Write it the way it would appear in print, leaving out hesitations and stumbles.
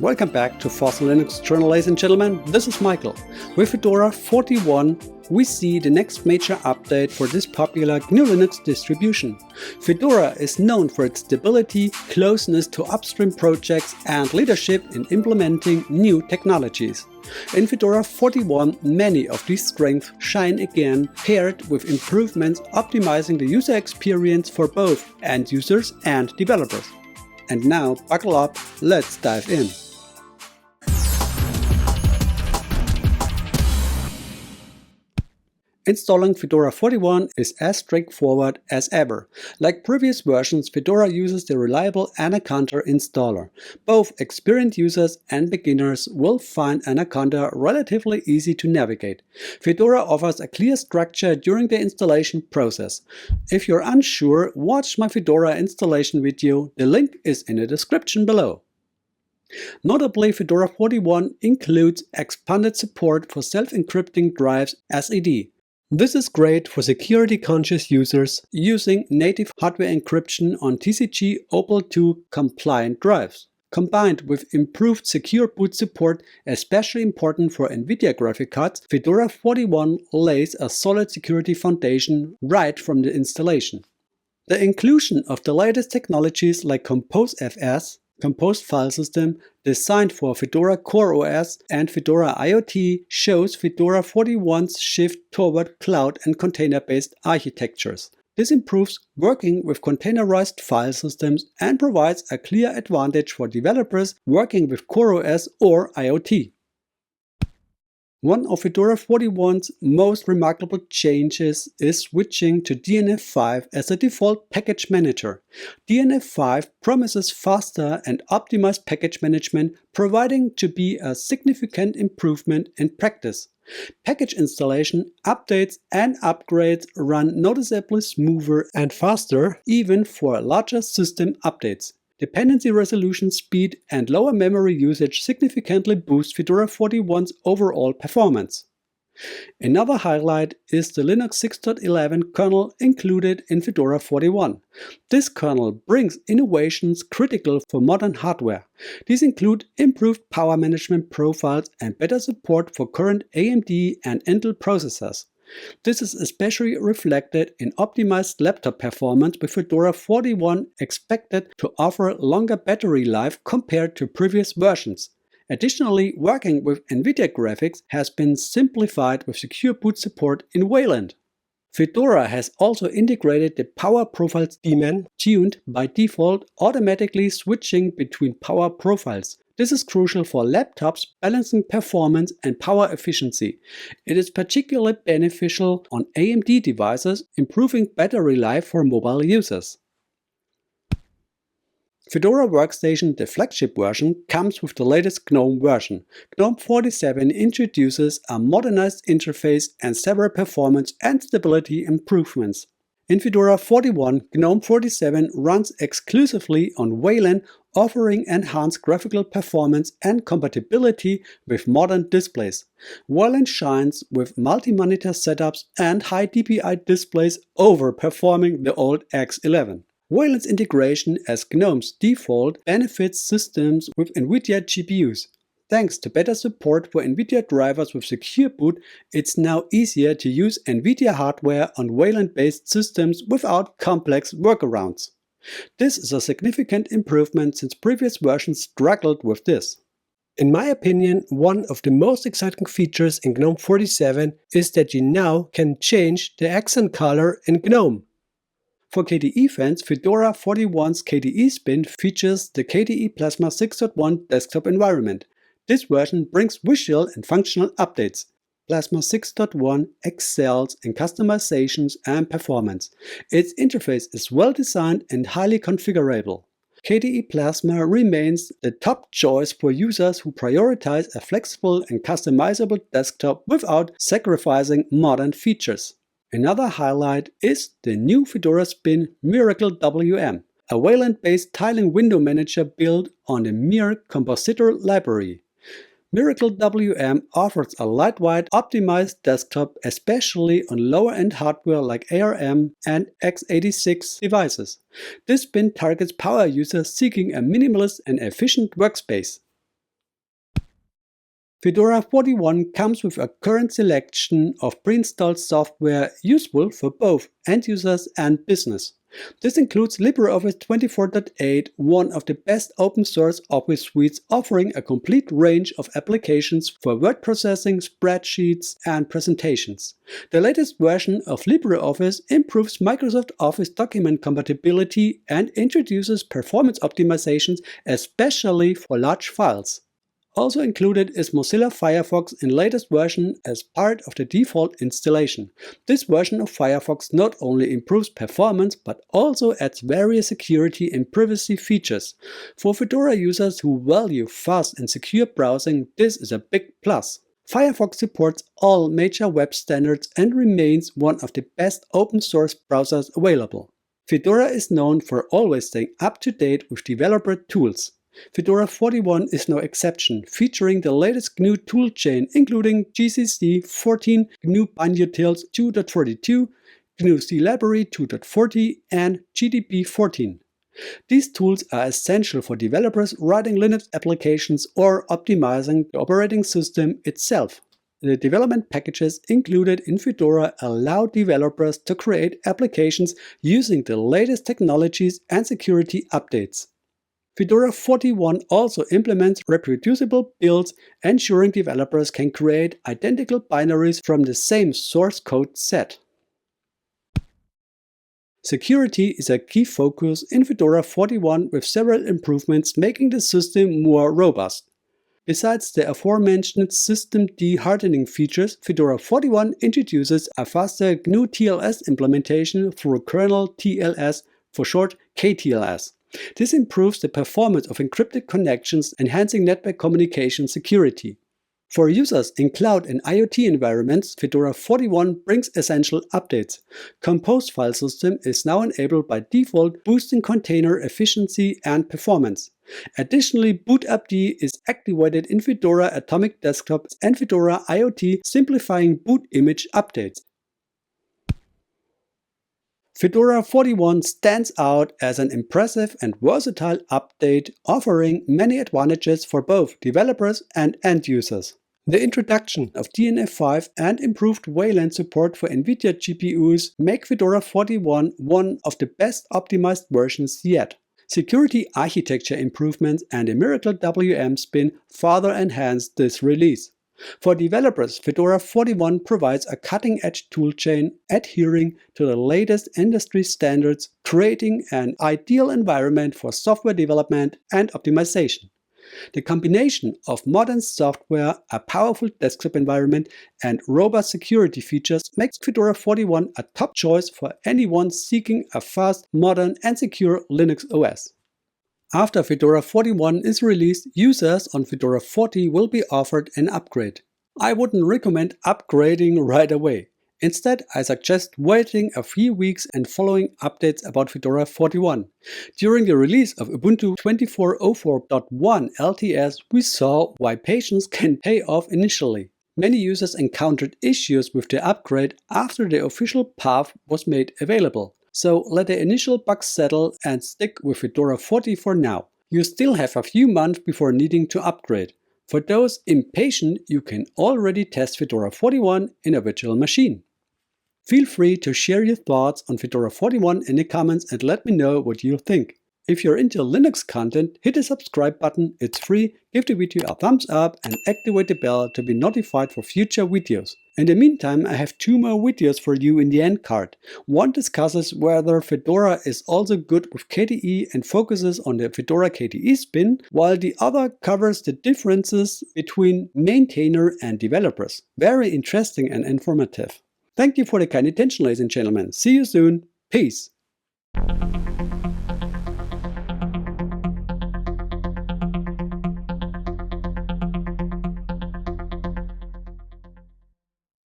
Welcome back to Fossil Linux Journal, ladies and gentlemen. This is Michael. With Fedora 41, we see the next major update for this popular GNU Linux distribution. Fedora is known for its stability, closeness to upstream projects, and leadership in implementing new technologies. In Fedora 41, many of these strengths shine again, paired with improvements optimizing the user experience for both end users and developers. And now, buckle up, let's dive in. Installing Fedora 41 is as straightforward as ever. Like previous versions, Fedora uses the reliable Anaconda installer. Both experienced users and beginners will find Anaconda relatively easy to navigate. Fedora offers a clear structure during the installation process. If you're unsure, watch my Fedora installation video, the link is in the description below. Notably, Fedora 41 includes expanded support for self-encrypting drives SED. This is great for security-conscious users using native hardware encryption on TCG Opal 2 compliant drives. Combined with improved secure boot support, especially important for NVIDIA graphic cards, Fedora 41 lays a solid security foundation right from the installation. The inclusion of the latest technologies like ComposeFS, Composed File System, designed for Fedora CoreOS and Fedora IoT, shows Fedora 41's shift toward cloud and container-based architectures. This improves working with containerized file systems and provides a clear advantage for developers working with CoreOS or IoT. One of Fedora 41's most remarkable changes is switching to DNF5 as a default package manager. DNF5 promises faster and optimized package management, proving to be a significant improvement in practice. Package installation, updates and upgrades run noticeably smoother and faster, even for larger system updates. Dependency resolution speed and lower memory usage significantly boost Fedora 41's overall performance. Another highlight is the Linux 6.11 kernel included in Fedora 41. This kernel brings innovations critical for modern hardware. These include improved power management profiles and better support for current AMD and Intel processors. This is especially reflected in optimized laptop performance, with Fedora 41 expected to offer longer battery life compared to previous versions. Additionally, working with NVIDIA graphics has been simplified with secure boot support in Wayland. Fedora has also integrated the Power Profiles daemon, tuned by default, automatically switching between power profiles. This is crucial for laptops balancing performance and power efficiency. It is particularly beneficial on AMD devices, improving battery life for mobile users. Fedora Workstation, the flagship version, comes with the latest GNOME version. GNOME 47 introduces a modernized interface and several performance and stability improvements. In Fedora 41, GNOME 47 runs exclusively on Wayland, offering enhanced graphical performance and compatibility with modern displays. Wayland shines with multi-monitor setups and high DPI displays, overperforming the old X11. Wayland's integration as GNOME's default benefits systems with NVIDIA GPUs. Thanks to better support for NVIDIA drivers with secure boot, it's now easier to use NVIDIA hardware on Wayland-based systems without complex workarounds. This is a significant improvement since previous versions struggled with this. In my opinion, one of the most exciting features in GNOME 47 is that you now can change the accent color in GNOME. For KDE fans, Fedora 41's KDE spin features the KDE Plasma 6.1 desktop environment. This version brings visual and functional updates. Plasma 6.1 excels in customizations and performance. Its interface is well designed and highly configurable. KDE Plasma remains the top choice for users who prioritize a flexible and customizable desktop without sacrificing modern features. Another highlight is the new Fedora spin Miracle WM, a Wayland-based tiling window manager built on the Mir compositor library. Miracle WM offers a lightweight, optimized desktop, especially on lower-end hardware like ARM and x86 devices. This bin targets power users seeking a minimalist and efficient workspace. Fedora 41 comes with a current selection of pre-installed software useful for both end users and business. This includes LibreOffice 24.8, one of the best open source Office suites, offering a complete range of applications for word processing, spreadsheets, and presentations. The latest version of LibreOffice improves Microsoft Office document compatibility and introduces performance optimizations, especially for large files. Also included is Mozilla Firefox in latest version as part of the default installation. This version of Firefox not only improves performance but also adds various security and privacy features. For Fedora users who value fast and secure browsing, this is a big plus. Firefox supports all major web standards and remains one of the best open source browsers available. Fedora is known for always staying up to date with developer tools. Fedora 41 is no exception, featuring the latest GNU toolchain including GCC 14, GNU BindUtils 2.42, GNU C Library 2.40 and GDB 14. These tools are essential for developers writing Linux applications or optimizing the operating system itself. The development packages included in Fedora allow developers to create applications using the latest technologies and security updates. Fedora 41 also implements reproducible builds, ensuring developers can create identical binaries from the same source code set. Security is a key focus in Fedora 41 with several improvements making the system more robust. Besides the aforementioned systemd hardening features, Fedora 41 introduces a faster GNU TLS implementation through kernel TLS, for short KTLS. This improves the performance of encrypted connections, enhancing network communication security. For users in cloud and IoT environments, Fedora 41 brings essential updates. Compose file system is now enabled by default, boosting container efficiency and performance. Additionally, bootupd is activated in Fedora Atomic Desktop and Fedora IoT, simplifying boot image updates. Fedora 41 stands out as an impressive and versatile update, offering many advantages for both developers and end users. The introduction of DNF5 and improved Wayland support for NVIDIA GPUs make Fedora 41 one of the best optimized versions yet. Security architecture improvements and a Miracle WM spin further enhance this release. For developers, Fedora 41 provides a cutting-edge toolchain adhering to the latest industry standards, creating an ideal environment for software development and optimization. The combination of modern software, a powerful desktop environment, and robust security features makes Fedora 41 a top choice for anyone seeking a fast, modern, and secure Linux OS. After Fedora 41 is released, users on Fedora 40 will be offered an upgrade. I wouldn't recommend upgrading right away. Instead, I suggest waiting a few weeks and following updates about Fedora 41. During the release of Ubuntu 24.04.1 LTS, we saw why patience can pay off initially. Many users encountered issues with the upgrade after the official path was made available. So let the initial bugs settle and stick with Fedora 40 for now. You still have a few months before needing to upgrade. For those impatient, you can already test Fedora 41 in a virtual machine. Feel free to share your thoughts on Fedora 41 in the comments and let me know what you think. If you're into Linux content, hit the subscribe button, it's free, give the video a thumbs up and activate the bell to be notified for future videos. In the meantime, I have 2 more videos for you in the end card. One discusses whether Fedora is also good with KDE and focuses on the Fedora KDE spin, while the other covers the differences between maintainer and developers. Very interesting and informative. Thank you for the kind attention, ladies and gentlemen. See you soon. Peace.